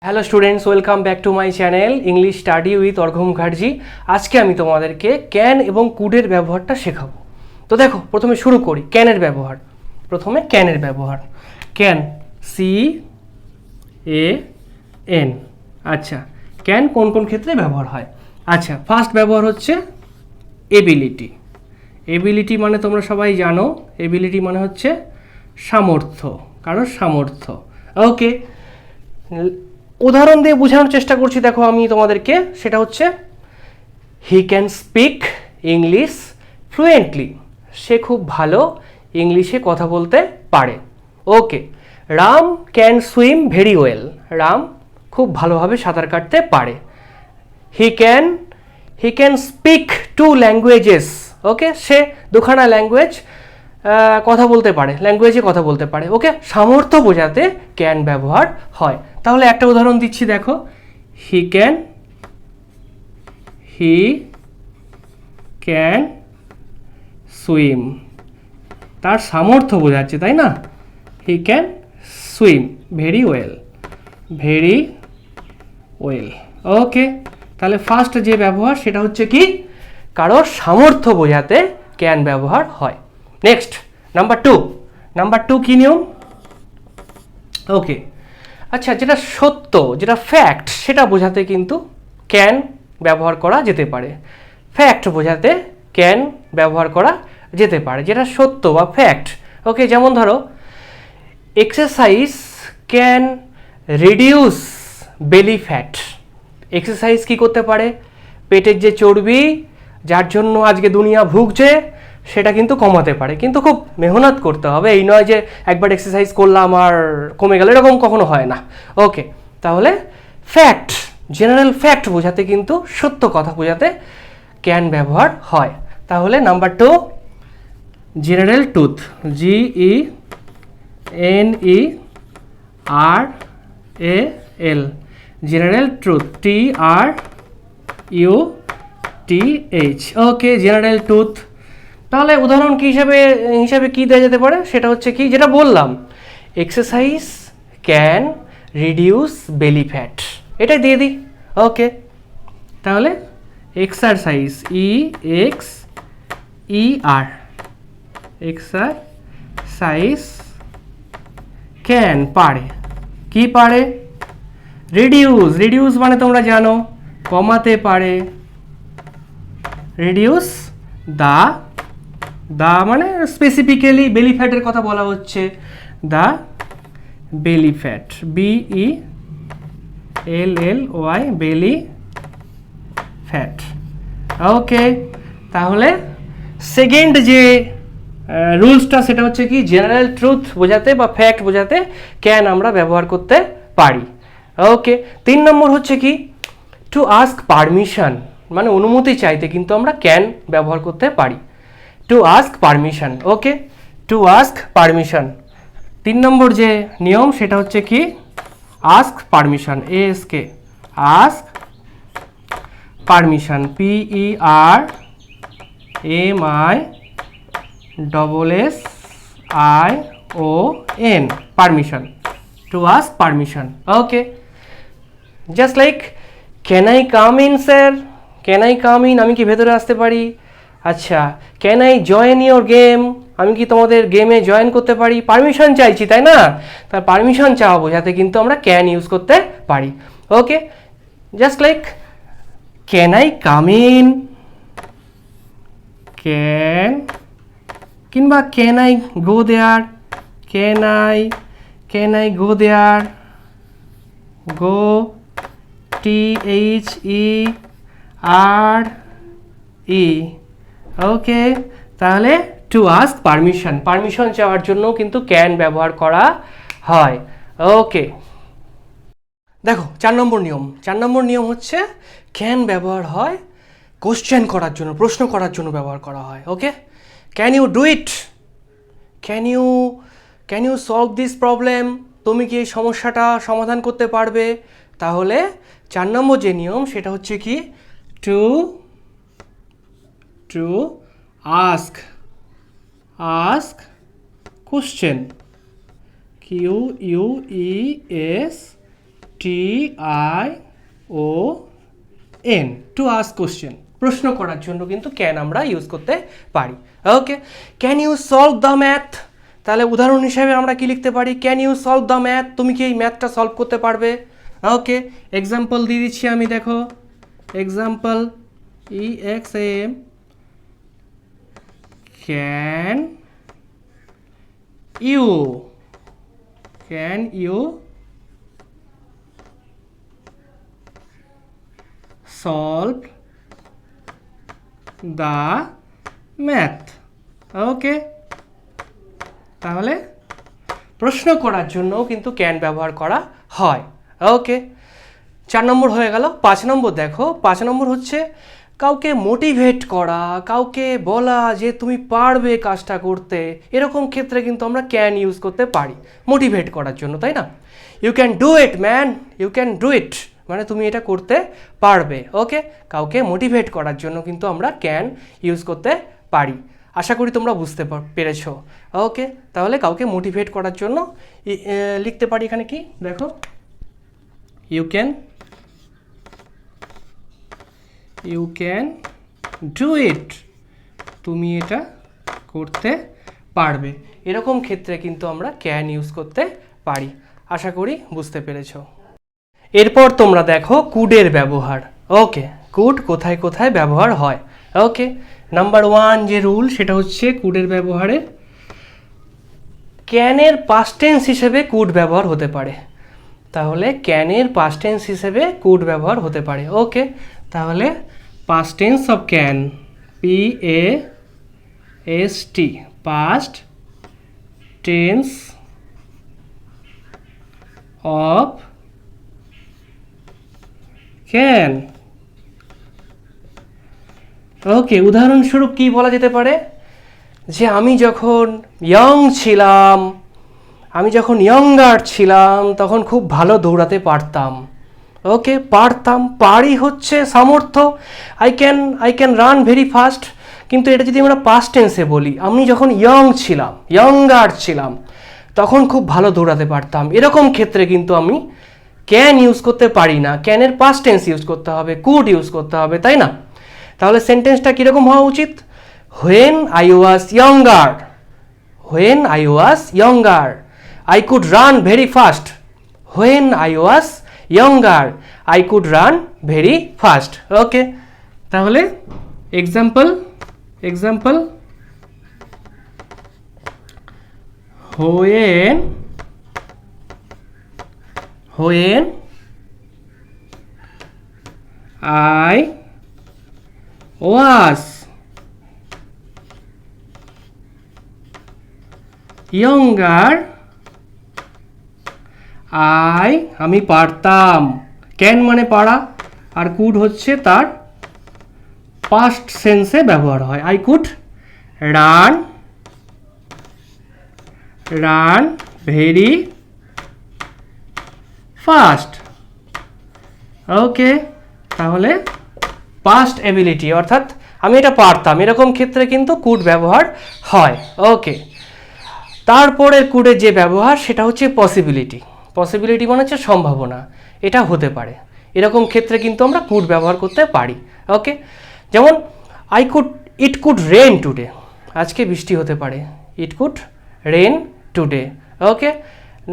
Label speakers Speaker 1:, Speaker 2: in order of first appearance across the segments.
Speaker 1: Hello students, welcome back to my channel English study with Arghya Mukherjee. আজকে আমি তোমাদেরকে can এবং কুডের ব্যবহারটা শেখাবো। তো দেখো, প্রথমে শুরু করি ক্যানের ব্যবহার। প্রথমে ক্যানের ব্যবহার, ক্যান, CAN। আচ্ছা, ক্যান কোন কোন ক্ষেত্রে ব্যবহার হয়? আচ্ছা, ফার্স্ট ব্যবহার হচ্ছে এবিলিটি। এবিলিটি মানে তোমরা সবাই জানো, এবিলিটি মানে হচ্ছে সামর্থ্য, কারোর সামর্থ্য। ওকে, উদাহরণ দিয়ে বোঝানোর চেষ্টা করছি, দেখো আমি তোমাদেরকে, সেটা হচ্ছে he can speak English fluently. সে খুব ভালো ইংলিশে কথা বলতে পারে। Okay, Ram can swim very well. Ram খুব ভালোভাবে সাঁতার কাটতে পারে। He can speak 2 languages. Okay, সে দুখানা ল্যাঙ্গুয়েজ কথা বলতে পারে, ল্যাঙ্গুয়েজে কথা বলতে পারে। ওকে, সামর্থ্য বোঝাতে ক্যান ব্যবহার হয়। তাহলে একটা উদাহরণ দিচ্ছি, দেখো, হি ক্যান সুইম, তার সামর্থ্য বোঝাচ্ছে, তাই না? He can swim very well. Okay, তাহলে ফার্স্ট যে ব্যবহার সেটা হচ্ছে কি, কারোর সামর্থ্য বোঝাতে ক্যান ব্যবহার হয়। নেক্সট, নাম্বার টু কি নিয়ম? ওকে, আচ্ছা, যেটা সত্য, যেটা ফ্যাক্ট, সেটা বোঝাতে কিন্তু ক্যান ব্যবহার করা যেতে পারে। ফ্যাক্ট বোঝাতে ক্যান ব্যবহার করা যেতে পারে, যেটা সত্য বা ফ্যাক্ট। ওকে, যেমন ধরো, exercise can reduce belly fat. Exercise কি করতে পারে? পেটের যে চর্বি, যার জন্য আজকে দুনিয়া ভুগছে, সেটা কিন্তু কমাতে পারে। কিন্তু খুব মেহনত করতে হবে, এই নয় যে একবার এক্সারসাইজ করলাম আর কমে গেল, এরকম কখনো হয় না। ওকে, তাহলে ফ্যাক্ট, জেনারেল ফ্যাক্ট বোঝাতে কিন্তু সত্য কথা বোঝাতে ক্যান ব্যবহার হয়। তাহলে number 2, general truth, GENERAL, general truth, TRUTH। ওকে, জেনারেল ট্রুথ। তাহলে উদাহরণ কি হিসাবে কি দেওয়া যেতে পারে? সেটা হচ্ছে কি, যেটা বললাম, exercise can reduce belly fat, এটাই দিয়ে দিই। ওকে, তাহলে এক্সারসাইজ, EXER, এক্সারসাইজ ক্যান, পারে, কি পারে? রিডিউস মানে তোমরা জানো, কমাতে পারে। রিডিউস দা মানে স্পেসিফিক্যালি বেলি ফ্যাটের কথা বলা হচ্ছে, the belly fat, BELLY, belly fat. Okay, তাহলে সেকেন্ড যে রুলসটা সেটা হচ্ছে কি, জেনারেল ট্রুথ বোঝাতে বা ফ্যাক্ট বোঝাতে ক্যান আমরা ব্যবহার করতে পারি। ওকে, 3 নম্বর হচ্ছে কি, টু আস্ক পারমিশন, মানে অনুমতি চাইতে কিন্তু আমরা ক্যান ব্যবহার করতে পারি। To ask permission. Okay, to ask permission, 3 number যে নিয়ম সেটা হচ্ছে কি, ask permission, ASK, ask permission, PERMISSION, permission, to ask permission. Okay, just like can I come in sir, can I come in, আমি কি ভেতরে আসতে পারি? আচ্ছা, can I join your game, আমি কি তোমাদের গেমে জয়েন করতে পারি? পারমিশন চাইছি, তাই না? তার পারমিশন চাওয়া বোঝাতে কিন্তু আমরা ক্যান ইউজ করতে পারি। Okay, just like can I come in, can, কিংবা can I go there, can I go there, go, THERE। Okay, তাহলে টু আস্ক পারমিশন, পারমিশন চাওয়ার জন্য কিন্তু ক্যান ব্যবহার করা হয়। ওকে, দেখো 4 নম্বর নিয়ম হচ্ছে ক্যান ব্যবহার হয় কোশ্চেন করার জন্য, প্রশ্ন করার জন্য ব্যবহার করা হয়। Okay, can you do it, can you solve this problem, তুমি কি এই সমস্যাটা সমাধান করতে পারবে? তাহলে 4 নম্বর যে নিয়ম সেটা হচ্ছে কি, to ask question, QUESTION, TION, to ask question, প্রশ্ন করার জন্য কিন্তু ক্যান আমরা ইউজ করতে পারি। Okay, can you solve the math, তাহলে উদাহরণ হিসেবে আমরা কি লিখতে পারি, can you solve the math, তুমি কি এই ম্যাথটা সলভ করতে পারবে। ওকে, এক্সাম্পল দিয়ে দিচ্ছি আমি, দেখো example EXAM, can you solve the math. Okay, তাহলে প্রশ্ন করার জন্য কিন্তু ক্যান ব্যবহার করা হয়। ওকে, 4 নম্বর হয়ে গেল। 5 নম্বর দেখো, 5 নম্বর হচ্ছে কাউকে মোটিভেট করা, কাউকে বলা যে তুমি পারবে কাজটা করতে, এরকম ক্ষেত্রে কিন্তু আমরা ক্যান ইউজ করতে পারি মোটিভেট করার জন্য, তাই না। You can do it man, you can do it, মানে তুমি এটা করতে পারবে। ওকে, কাউকে মোটিভেট করার জন্য কিন্তু আমরা ক্যান ইউজ করতে পারি। আশা করি তোমরা বুঝতে পেরেছো। ওকে, তাহলে কাউকে মোটিভেট করার জন্য লিখতে পারি এখানে কি, দেখো ইউ ক্যান ডু ইট, তুমি এটা করতে পারবে, এরকম ক্ষেত্রে কিন্তু আমরা ক্যান ইউজ করতে পারি। আশা করি বুঝতে পেরেছো। এরপর তোমরা দেখো কুডের ব্যবহার। ওকে, কুড কোথায় কোথায় ব্যবহার হয়। ওকে, নাম্বার 1 যে রুল সেটা হচ্ছে কুডের ব্যবহারে ক্যানের পাস্ট টেন্স হিসেবে কুড ব্যবহার হতে পারে। তাহলে ক্যানের পাস্ট টেন্স হিসেবে কুড ব্যবহার হতে পারে। ওকে, তাহলে past tense of can, PAST, past tense of can. Okay, উদাহরণস্বরূপ কি বলা যেতে পারে, যে আমি যখন ইয়ঙ্গার ছিলাম তখন খুব ভালো দৌড়াতে পারতাম। ওকে, পারি হচ্ছে সামর্থ্য, I can run very fast, কিন্তু এটা যদি আমরা পাস্ট টেন্সে বলি, আমি যখন ইয়ঙ্গার ছিলাম তখন খুব ভালো দৌড়াতে পারতাম, এরকম ক্ষেত্রে কিন্তু আমি ক্যান ইউজ করতে পারি না, ক্যানের পাস্ট টেন্স ইউজ করতে হবে, কুড ইউজ করতে হবে, তাই না। তাহলে সেন্টেন্সটা কীরকম হওয়া উচিত, when I was younger I could run very fast, when I was younger I could run very fast. ওকে, তাহলে example when I was younger আমি পারতাম, ক্যান মানে পারা, আর কুড হচ্ছে তার পাস্ট সেন্সে ব্যবহার হয়। I could run very fast. Okay, তাহলে পাস্ট এবিলিটি অর্থাৎ আমি এটা পারতাম, এরকম ক্ষেত্রে কিন্তু কুড ব্যবহার হয়। ওকে, তারপরে কুডের যে ব্যবহার সেটা হচ্ছে পসিবিলিটি মানে হচ্ছে সম্ভাবনা, এটা হতে পারে, এরকম ক্ষেত্রে কিন্তু আমরা কুড ব্যবহার করতে পারি। ওকে, যেমন ইট কুড রেন টুডে, আজকে বৃষ্টি হতে পারে, it could rain today. Okay,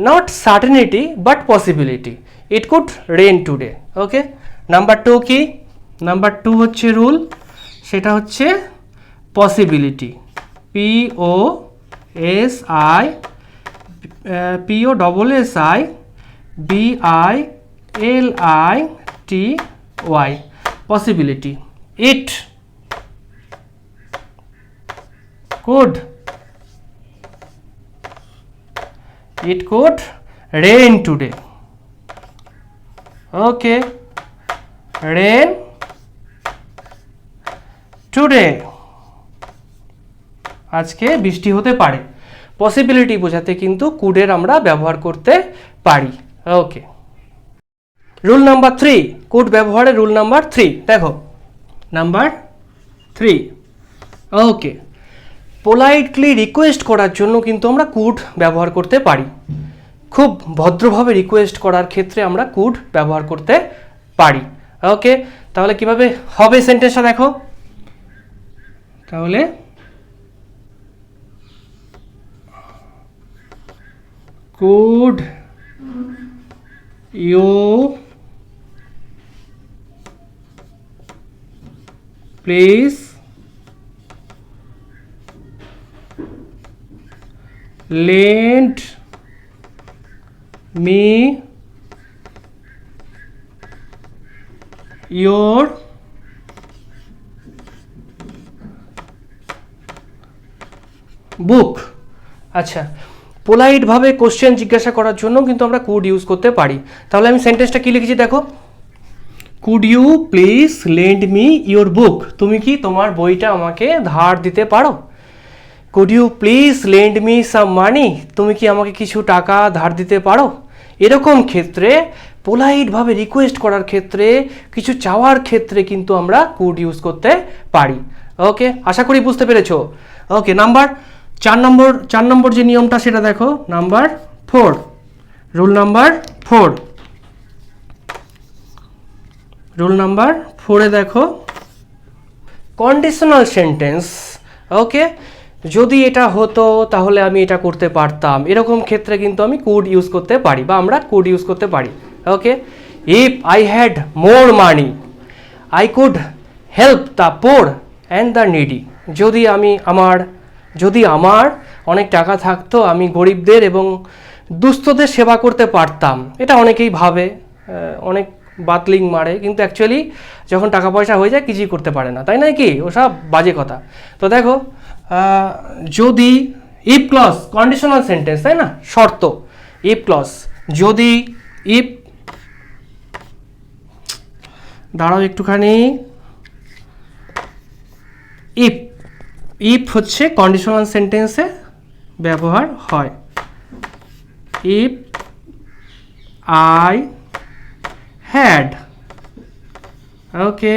Speaker 1: not certainty but possibility, it could rain today. Okay, number 2 কি, নাম্বার 2 হচ্ছে রুল, সেটা হচ্ছে possibility, POSSIBILITY, possibility. It could rain today. Okay, rain today, আজকে বৃষ্টি হতে পারে। পসিবিলিটি বোঝাতে কিন্তু কুডের আমরা ব্যবহার করতে পারি। ওকে, রুল নাম্বার 3, কুড ব্যবহারের রুল নাম্বার 3 দেখো, নাম্বার 3। ওকে, পোলাইটলি রিকোয়েস্ট করার জন্য কিন্তু আমরা কুড ব্যবহার করতে পারি। খুব ভদ্রভাবে রিকোয়েস্ট করার ক্ষেত্রে আমরা কুড ব্যবহার করতে পারি। ওকে, তাহলে কিভাবে হবে সেন্টেন্সটা দেখো। তাহলে could you please lend me your book. আচ্ছা, পোলাইটভাবে কোশ্চেন জিজ্ঞাসা করার জন্য কিন্তু আমরা কুড ইউজ করতে পারি। তাহলে আমি সেন্টেন্সটা কি লিখেছি দেখো, could you please lend me your book, তুমি কি তোমার বইটা আমাকে ধার দিতে পারো। Could you please lend me some money, তুমি কি আমাকে কিছু টাকা ধার দিতে পারো। এরকম ক্ষেত্রে পোলাইটভাবে রিকোয়েস্ট করার ক্ষেত্রে, কিছু চাওয়ার ক্ষেত্রে কিন্তু আমরা কুড ইউজ করতে পারি। ওকে, আশা করি বুঝতে পেরেছো। ওকে, চার নম্বর যে নিয়মটা সেটা দেখো, number 4, rule number 4। Rule number 4-এ দেখো কন্ডিশনাল সেন্টেন্স। ওকে, যদি এটা হতো তাহলে আমি এটা করতে পারতাম, এরকম ক্ষেত্রে কিন্তু আমি কুড ইউজ করতে পারি বা আমরা কুড ইউজ করতে পারি। Okay, if I had more money I could help the poor and the needy, যদি আমার অনেক টাকা থাকতো আমি গরিবদের এবং দুস্থদের সেবা করতে পারতাম। এটা অনেকেই ভাবে, অনেক বাতলিং মারে, কিন্তু অ্যাকচুয়ালি যখন টাকা পয়সা হয়ে যায় কিছুই করতে পারে না, তাই নয় কি? ওসব বাজে কথা। তো দেখো, যদি ইফ ক্লজ কন্ডিশনাল সেন্টেন্স, তাই না, শর্ত। ইফ ক্লজ, যদি দাঁড়াও একটুখানি, ইফ হচ্ছে কন্ডিশনাল সেন্টেন্সে ব্যবহার হয়। If I had, okay,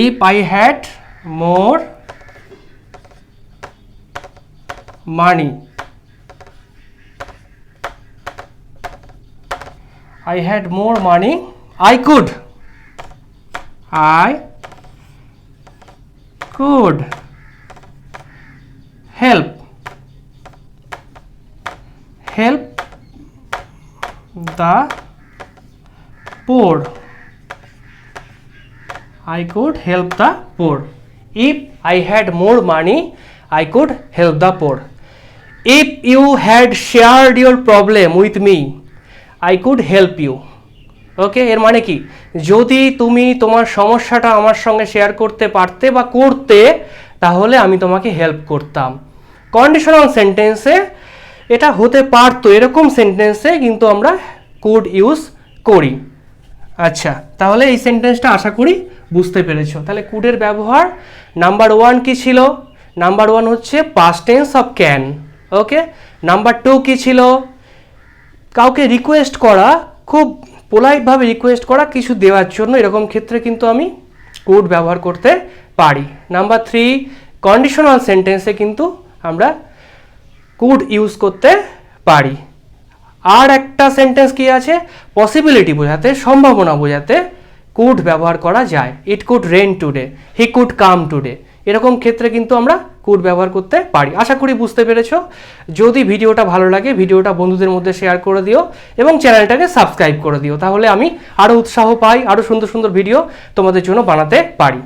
Speaker 1: if I had more money I had more money I could help the poor. I could help the poor. If I had more money I could help the poor. If you had shared your problem with me I could help you. ওকে, এর মানে কি, যদি তুমি তোমার সমস্যাটা আমার সঙ্গে share করতে পারতে বা করতে, তাহলে আমি তোমাকে হেল্প করতাম। কন্ডিশনাল সেন্টেন্সে এটা হতে পারতো, এরকম সেন্টেন্সে কিন্তু আমরা কুড ইউজ করি। আচ্ছা, তাহলে এই সেন্টেন্সটা আশা করি বুঝতে পেরেছো। তাহলে কুডের ব্যবহার নাম্বার 1 কি ছিল? নাম্বার 1 হচ্ছে past tense of can. Okay, number 2 কি ছিল? কাউকে রিকোয়েস্ট করা, খুব পোলাইটভাবে রিকোয়েস্ট করা কিছু দেওয়ার জন্য, এরকম ক্ষেত্রে কিন্তু আমি কুড ব্যবহার করতে পারি। নাম্বার 3, কন্ডিশনাল সেন্টেন্সে কিন্তু আমরা কুড ইউজ করতে পারি। আর একটা সেন্টেন্স কি আছে, পসিবিলিটি বোঝাতে, সম্ভাবনা বোঝাতে কুড ব্যবহার করা যায়। It could rain today, he could come today, এরকম ক্ষেত্রে কিন্তু আমরা কুড ব্যবহার করতে পারি। আশা করি বুঝতে পেরেছো। যদি ভিডিওটা ভালো লাগে ভিডিওটা বন্ধুদের মধ্যে শেয়ার করে দিও এবং চ্যানেলটাকে সাবস্ক্রাইব করে দিও, তাহলে আমি আরও উৎসাহ পাই, আরও সুন্দর সুন্দর ভিডিও তোমাদের জন্য বানাতে পারি।